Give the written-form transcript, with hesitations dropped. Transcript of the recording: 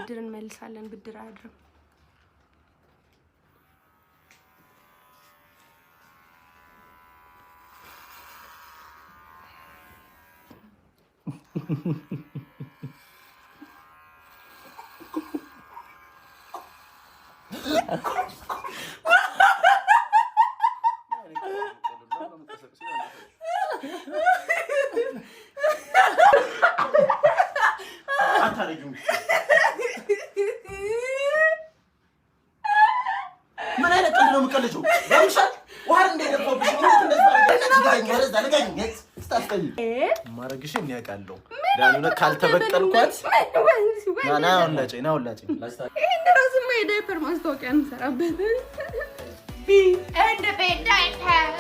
ብድር እንመልሳለን ብድር አያድርም ማረግሽን ያቃለው ዳኒና ካልተበቀልኳት ናና ወላጭ ይሄን ራስ ዳይፐር ማስታወቂያ እንሰራበት ቢ ኤንድ ዳይፐር